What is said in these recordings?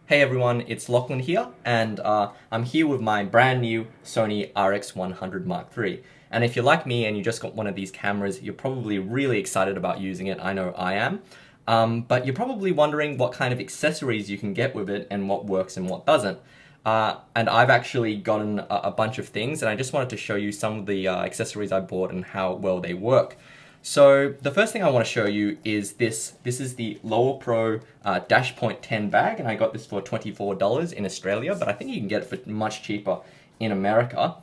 Hey everyone, it's Lachlan here, and I'm here with my brand new Sony RX100 Mark III. And if you're like me and you just got one of these cameras, you're probably really excited about using it. I know I am. But you're probably wondering what kind of accessories you can get with it and what works and what doesn't. And I've actually gotten a bunch of things, and I just wanted to show you some of the accessories I bought and how well they work. So the first thing I want to show you is this. This is the Lowepro Dashpoint 10 bag, and I got this for $24 in Australia, but I think you can get it for much cheaper in America.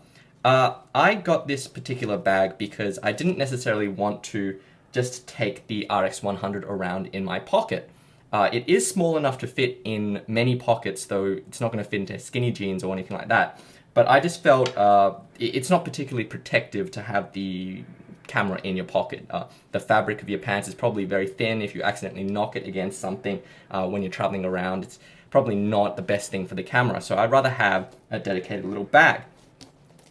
I got this particular bag because I didn't necessarily want to just take the RX100 around in my pocket. It is small enough to fit in many pockets, though it's not going to fit into skinny jeans or anything like that. But I just felt it's not particularly protective to have the camera in your pocket. The fabric of your pants is probably very thin. If you accidentally knock it against something when you're traveling around, it's probably not the best thing for the camera. So I'd rather have a dedicated little bag.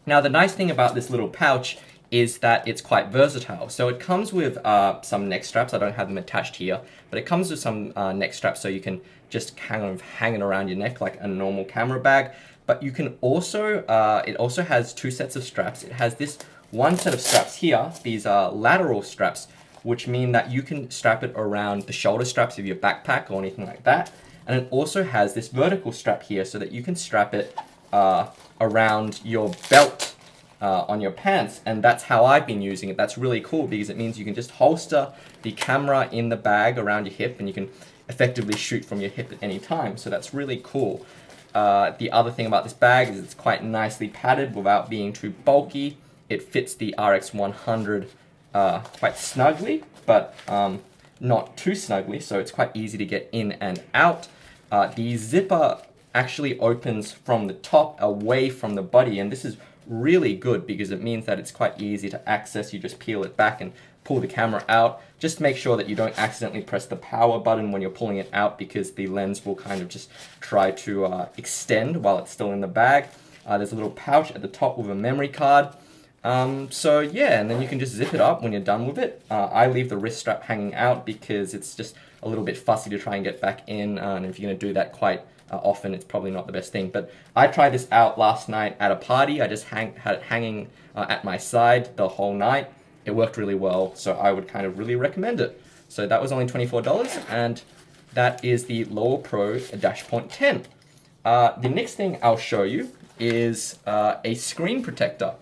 Now the nice thing about this little pouch is that it's quite versatile. So it comes with some neck straps. I don't have them attached here, but it comes with some neck straps so you can just kind of hang it around your neck like a normal camera bag. But you can also, it also has two sets of straps. It has this one set of straps here. These are lateral straps, which mean that you can strap it around the shoulder straps of your backpack or anything like that. And it also has this vertical strap here so that you can strap it around your belt on your pants, and that's how I've been using it. That's really cool because it means you can just holster the camera in the bag around your hip and you can effectively shoot from your hip at any time, so that's really cool. The other thing about this bag is it's quite nicely padded without being too bulky. It fits the RX100 quite snugly, but not too snugly, so it's quite easy to get in and out. The zipper actually opens from the top away from the body, and this is really good because it means that it's quite easy to access. You just peel it back and pull the camera out. Just make sure that you don't accidentally press the power button when you're pulling it out because the lens will kind of just try to extend while it's still in the bag. There's a little pouch at the top with a memory card. So yeah, and then you can just zip it up when you're done with it. I leave the wrist strap hanging out because it's just a little bit fussy to try and get back in, and if you're going to do that quite often, it's probably not the best thing. But I tried this out last night at a party. I just had it hanging at my side the whole night. It worked really well, so I would kind of really recommend it. So that was only $24, and that is the Lowepro Dashpoint 10. The next thing I'll show you is a screen protector.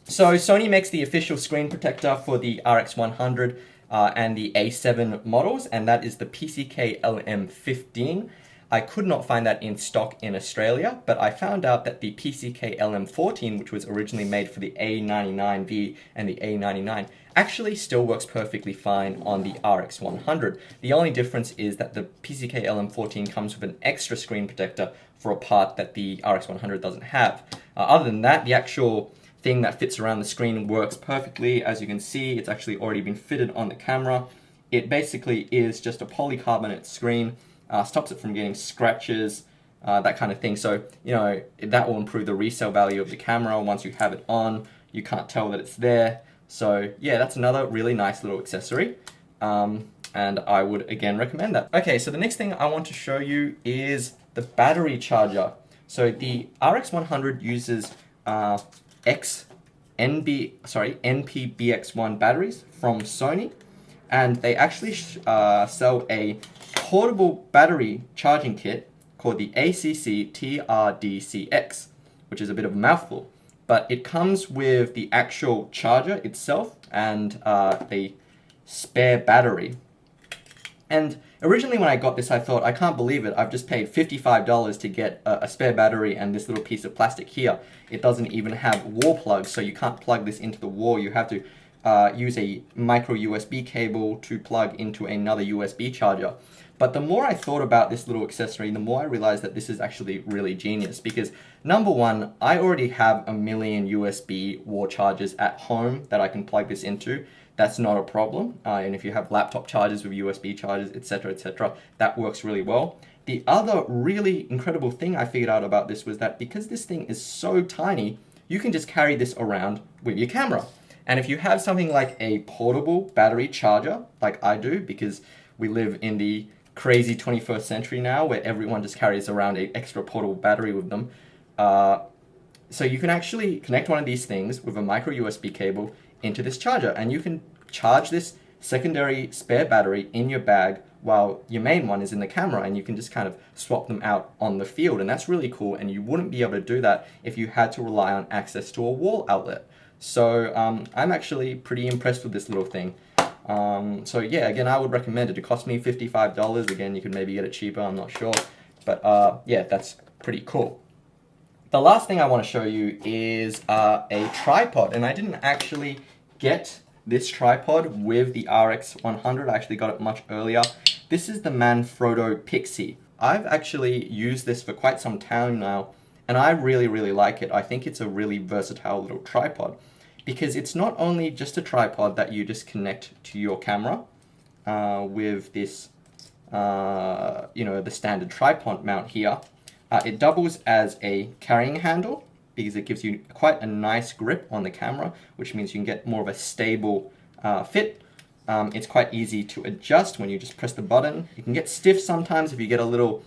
So Sony makes the official screen protector for the RX100 and the A7 models, and that is the PCK-LM15. I could not find that in stock in Australia, but I found out that the PCK-LM14, which was originally made for the A99V and the A99, actually still works perfectly fine on the RX100. The only difference is that the PCK-LM14 comes with an extra screen protector for a part that the RX100 doesn't have. Other than that, the actual thing that fits around the screen works perfectly. As you can see, it's actually already been fitted on the camera. It basically is just a polycarbonate screen. Stops it from getting scratches, that kind of thing. So, you know, that will improve the resale value of the camera. Once you have it on, you can't tell that it's there. So yeah, that's another really nice little accessory. And I would again recommend that. Okay, so the next thing I want to show you is the battery charger. So the RX100 uses NP-BX1 batteries from Sony, and they actually sell a portable battery charging kit called the ACC-TRDCX, which is a bit of a mouthful, but it comes with the actual charger itself and a spare battery. And originally when I got this, I thought, I can't believe it, I've just paid $55 to get a spare battery and this little piece of plastic here. It doesn't even have wall plugs, so you can't plug this into the wall. You have to use a micro USB cable to plug into another USB charger. But the more I thought about this little accessory, the more I realized that this is actually really genius because number one, I already have a million USB wall chargers at home that I can plug this into. That's not a problem. And if you have laptop chargers with USB chargers, etc., that works really well. The other really incredible thing I figured out about this was that because this thing is so tiny, you can just carry this around with your camera. And if you have something like a portable battery charger, like I do, because we live in the crazy 21st century now where everyone just carries around an extra portable battery with them. So you can actually connect one of these things with a micro USB cable into this charger, and you can charge this secondary spare battery in your bag while your main one is in the camera, and you can just kind of swap them out on the field, and that's really cool. And you wouldn't be able to do that if you had to rely on access to a wall outlet. So I'm actually pretty impressed with this little thing. So yeah, again, I would recommend it. It cost me $55. Again, you could maybe get it cheaper, I'm not sure. But yeah, that's pretty cool. The last thing I want to show you is a tripod, and I didn't actually get this tripod with the RX100. I actually got it much earlier. This is the Manfrotto PIXI. I've actually used this for quite some time now, and I really, really like it. I think it's a really versatile little tripod because it's not only just a tripod that you just connect to your camera with this, the standard tripod mount here. It doubles as a carrying handle because it gives you quite a nice grip on the camera, which means you can get more of a stable fit. It's quite easy to adjust when you just press the button. You can get stiff sometimes if you get a little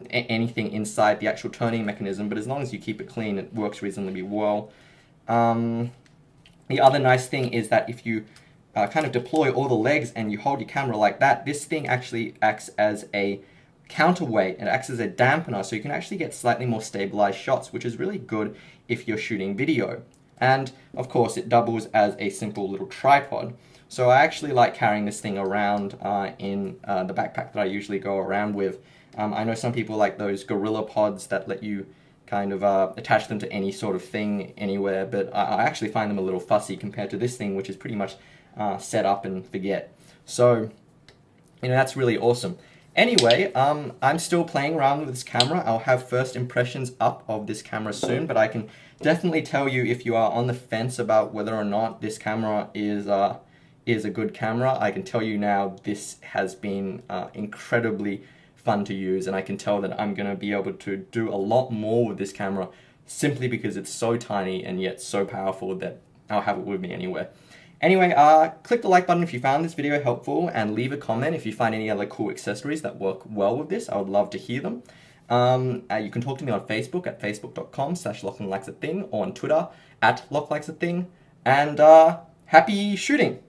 anything inside the actual turning mechanism, but as long as you keep it clean, it works reasonably well. The other nice thing is that if you kind of deploy all the legs and you hold your camera like that, this thing actually acts as a counterweight. It acts as a dampener, so you can actually get slightly more stabilized shots, which is really good if you're shooting video. And of course, it doubles as a simple little tripod. So I actually like carrying this thing around in the backpack that I usually go around with. I know some people like those Gorilla Pods that let you kind of attach them to any sort of thing anywhere, but I actually find them a little fussy compared to this thing, which is pretty much set up and forget. So, that's really awesome. Anyway, I'm still playing around with this camera. I'll have first impressions up of this camera soon, but I can definitely tell you if you are on the fence about whether or not this camera is a good camera. I can tell you now this has been incredibly fun to use, and I can tell that I'm going to be able to do a lot more with this camera simply because it's so tiny and yet so powerful that I'll have it with me anywhere. Anyway, click the like button if you found this video helpful, and leave a comment if you find any other cool accessories that work well with this. I would love to hear them. You can talk to me on Facebook at facebook.com/LachlanLikesAthing, or on Twitter at LachLikesAthing. And happy shooting!